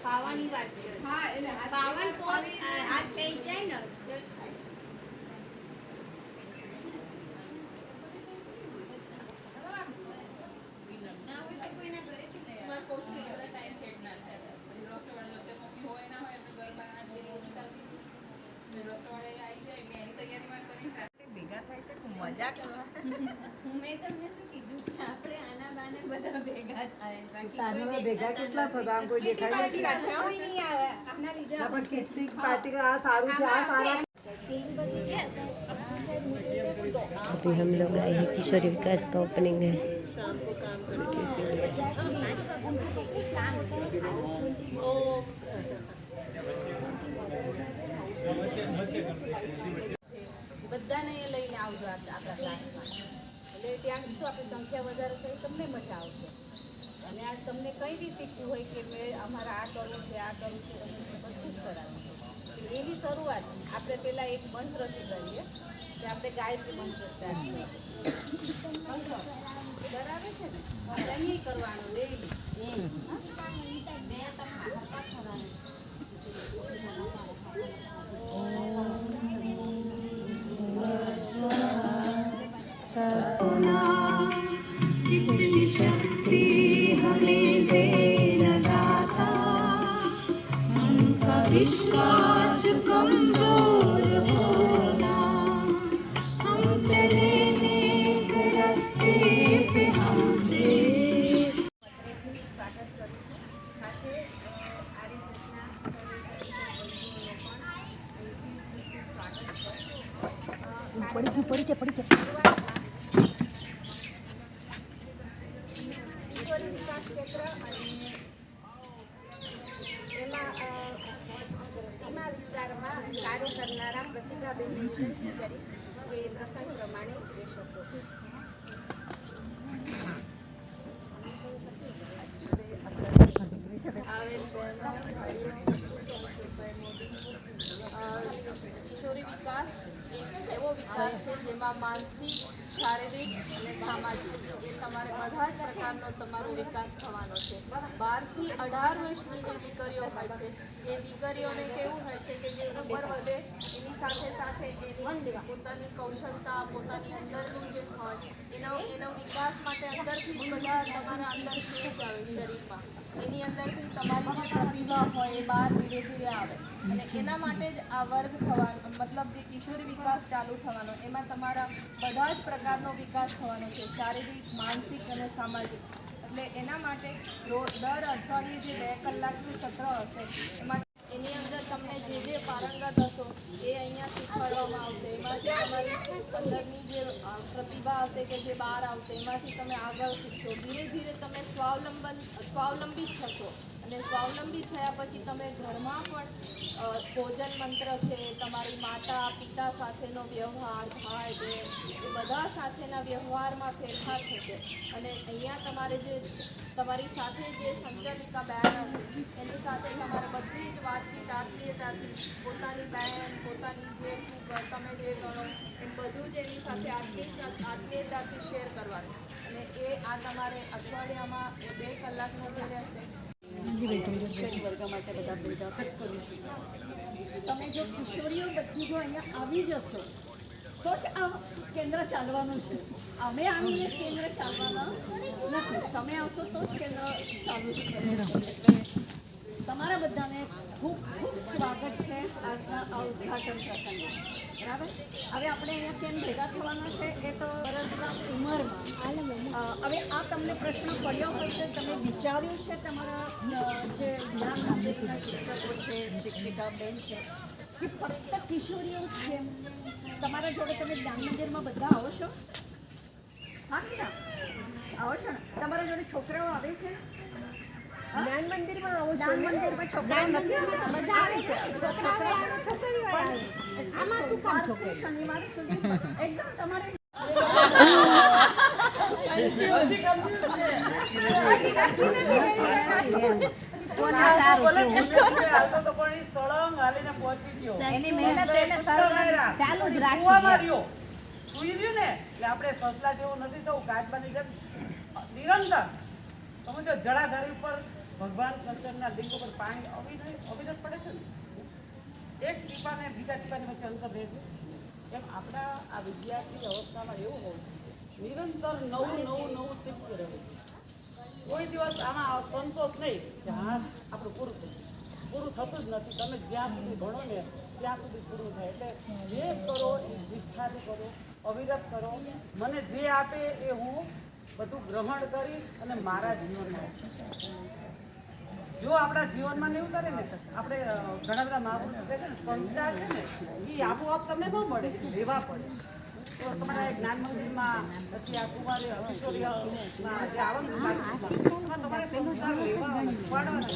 પાવાની વાત છે. હા એટલે પાવન તો હાથ પે જાય ને મજા કરવા મેં તમને શું કીધું કે આપણે આના બાને બધા ભેગા થાય બાકી ભેગા કેટલા થતા આમ કોઈ દેખાય નથી પણ કેટલીક પાર્ટી આ સારું છે આ સારા अभी हम लोग आए हैं किशोरी विकास का ओपनिंग है। બધાને એ લઈને આવજો આપણા ક્લાસમાં એટલે ત્યાં શું આપણી સંખ્યા વધારે છે તમને મજા આવશે અને આ તમને કંઈ બી શીખવું હોય કે મેં અમારે આ કરવું છે બધું જ કરાવવું છે એની શરૂઆત આપણે પહેલાં એક મંત્રથી કરીએ કે આપણે ગાયત્રી મંત્ર સ્ટાર્ટ કરીએ બરાબર છે ને અહીં કરવાનું ડેઈલી इतनी शक्ति हमें दे लगाता हमका विश्वास कमजोर होना हम चले नेक रास्ते पे हमसे पड़ी છે સીમા વિસ્તારમાં કાર્ય કરનારા પ્રતિભાબેન વિનંતી કરી કે પ્રસંગ પ્રમાણે જઈ શકો કિશોરી વિકાસ એક એવો વિકાસ છે જેમાં માનસિક શારીરિક અને સામાજિક એ તમારે બધા જ પ્રકારનો તમારો વિકાસ થવાનો છે. 12 થી 18 વર્ષની જે દીકરીઓ હોય છે એ દીકરીઓને કેવું હોય છે કે જે ઉંમર વધે એની સાથે સાથે એની પોતાની કૌશલતા પોતાની અંદરનું જે હોય એનો વિકાસ માટે અંદરથી જ બધા તમારા અંદર શેર આવે શરીરમાં એની અંદરથી તમારી જે પ્રતિભા હોય એ બહાર ધીરે ધીરે આવે અને એના માટે જ આ વર્ગ થવાનો મતલબ જે કિશોરી વિકાસ ચાલુ થવાનો એમાં તમારા બધા જ પ્રકારનો વિકાસ થવાનો છે શારીરિક માનસિક અને સામાજિક એટલે એના માટે દર અઠવાડિયે જે 2 કલાકનું સત્ર હશે એમાં એની અંદર તમને જે પારંગત હશો એ અહીંયા શીખવાડવામાં આવશે એમાંથી તમારી અંદરની જે પ્રતિભા હશે કે જે બહાર આવશે એમાંથી તમે આગળ શીખશો ધીરે ધીરે તમે સ્વાવલંબી થશો અને સ્વાવલંબી થયા પછી તમે ઘરમાં પણ ભોજન મંત્ર છે તમારી માતા પિતા સાથેનો વ્યવહાર ભાઈ બહેન એ બધા સાથેના વ્યવહારમાં ફેરફાર થશે અને અહીંયા તમારે જે તમારી સાથે જે સંચાલિકા બહેન હશે એની સાથે તમારે બધી જ વાતચીત આત્મીયતાથી પોતાની બહેન પોતાની જે તમે જે ગણો એ બધું જ એની સાથે આત્મીયતાથી શેર કરવાનું અને એ આ તમારે અઠવાડિયામાં 2 કલાકનો જે રહેશે વર્ગ માટે બધા ભેગા કરીશું. તમે જો કિશોરીઓ બધી જો અહીંયા આવી જશો તો જ આ કેન્દ્ર ચાલવાનું છે. અમે આવીને કેન્દ્ર ચાલવાના નથી. તમે આવશો તો જ કેન્દ્ર ચાલુ છે. તમારા બધાને ખૂબ ખૂબ સ્વાગત છે આજના આ ઉદ્ઘાટન પ્રસંગે. બરાબર. હવે આપણે અહીંયા કેમ ભેગા થવાના છે એ તો વર્ષના ઉંમરમાં હવે આ તમને પ્રશ્ન પડ્યો હોય તો તમે વિચાર્યું છે તમારા જે જ્ઞાન મંદિરના શિક્ષકો છે શિક્ષિકા બેન છે કે ફક્ત કિશોરીઓ છે તમારા જોડે તમે જ્ઞાન મંદિરમાં બધા આવો છો? હા કે ના આવો છો ને? તમારા જોડે છોકરાઓ આવે છે? જ્ઞાન મંદિરમાં આવો છો જ્ઞાન મંદિરમાં છોકરાઓ નથી આવતા, બધા આવે છે. આમાં શું કામ છોકરી શનિવાર સુધી એકદમ તમારે એની મહેનત એને ચાલુ જ રાખી. સુઈ રહ્યું ને એટલે આપણે સસલા જેવું નથી થવું, કાચબાની જેમ નિરંતર તમે જો જળાધારી ઉપર ભગવાન શંકરના લિંગ ઉપર પાણી અવિરત પડે છે ને, એક ટીપાને બીજા ટીપાની વચ્ચે અંતર રહે છે, એમ આપણા આ વિદ્યાર્થી અવસ્થામાં એવું હોય છે નિરંતર નવું શીખતું રહે છે. કોઈ દિવસ આમાં સંતોષ નહીં કે હા આપણું પૂરું થતું જ નથી. તમે જ્યાં સુધી ભણો ને ત્યાં સુધી પૂરું થાય. એટલે જે કરો એ નિષ્ઠાથી કરો, અવિરત કરો. મને જે આપે એ હું બધું ગ્રહણ કરી અને મારા જીવનમાં, જો આપણા જીવનમાં ને એવું કરે ને, આપણે ઘણા બધા મહાપુરુષો કહે છે ને સંસ્કાર છે ને એ આપોઆપ તમને ન મળે, લેવા પડે. તો તમારા જ્ઞાન મંદિરમાં પછી આ કુમારી કિશોરીમાં જે આવવાનું એમાં તમારે સંસ્કાર લેવા પાડવાના.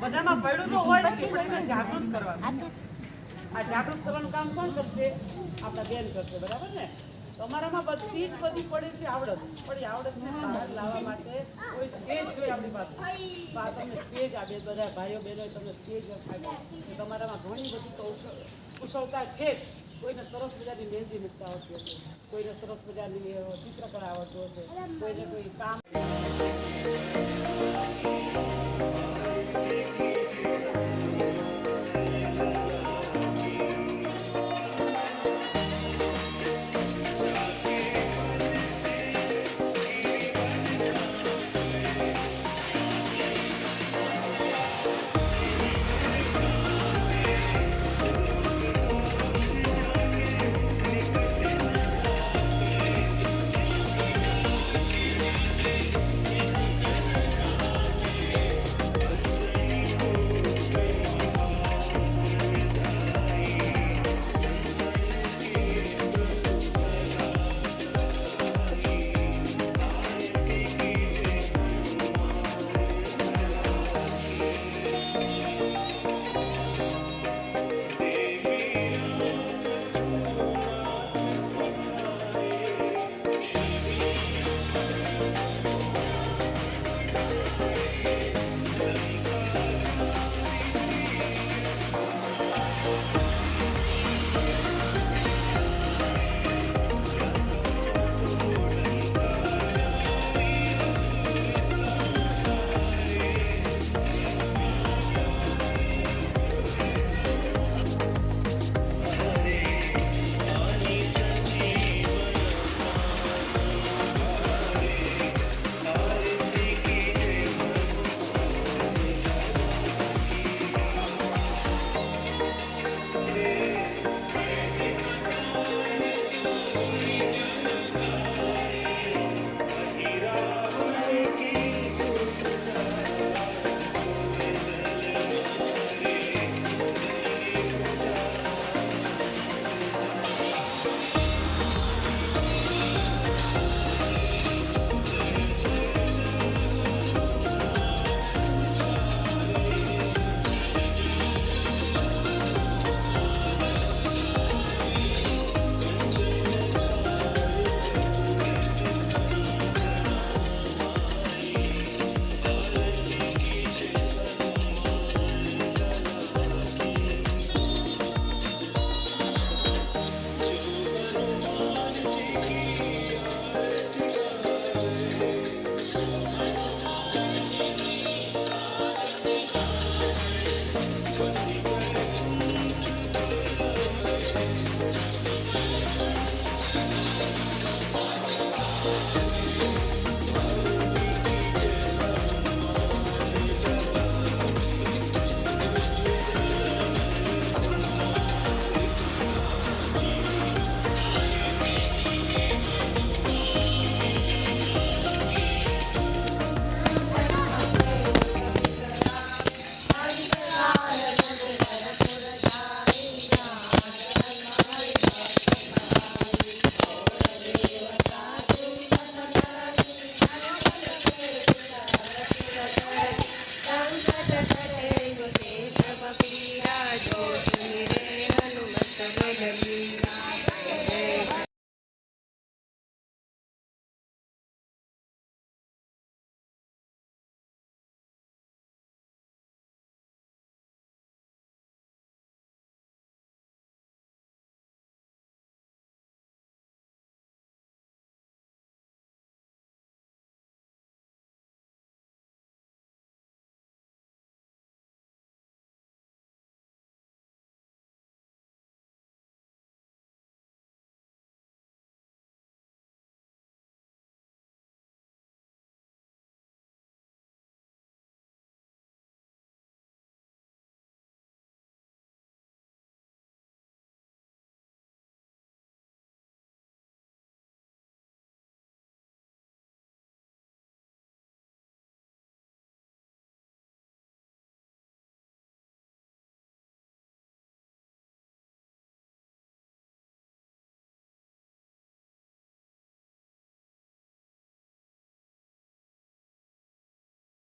બધામાં પડ્યું તો હોય જ, પણ એને જાગૃત કરવાનું. આ જાગૃત કરવાનું કામ કોણ કરશે? આપણા બેન કરશે, બરાબર ને? તમારામાં બધી પડેલી છે આવડત, પણ એ આવડતને બહાર લાવવા માટે કોઈ સ્ટેજ જોઈએ આપણી પાસે. તો આ તમને સ્ટેજ આ બધા ભાઈઓ બહેનો તમને સ્ટેજ આપ્યું. તમારામાં ઘણી બધી કુશળતા છે જ. કોઈને સરસ મજાની મહેંદી મૂકતા આવડતી હશે, કોઈને સરસ મજાની ચિત્રકળા આવડતું હશે, કોઈને કોઈ કામ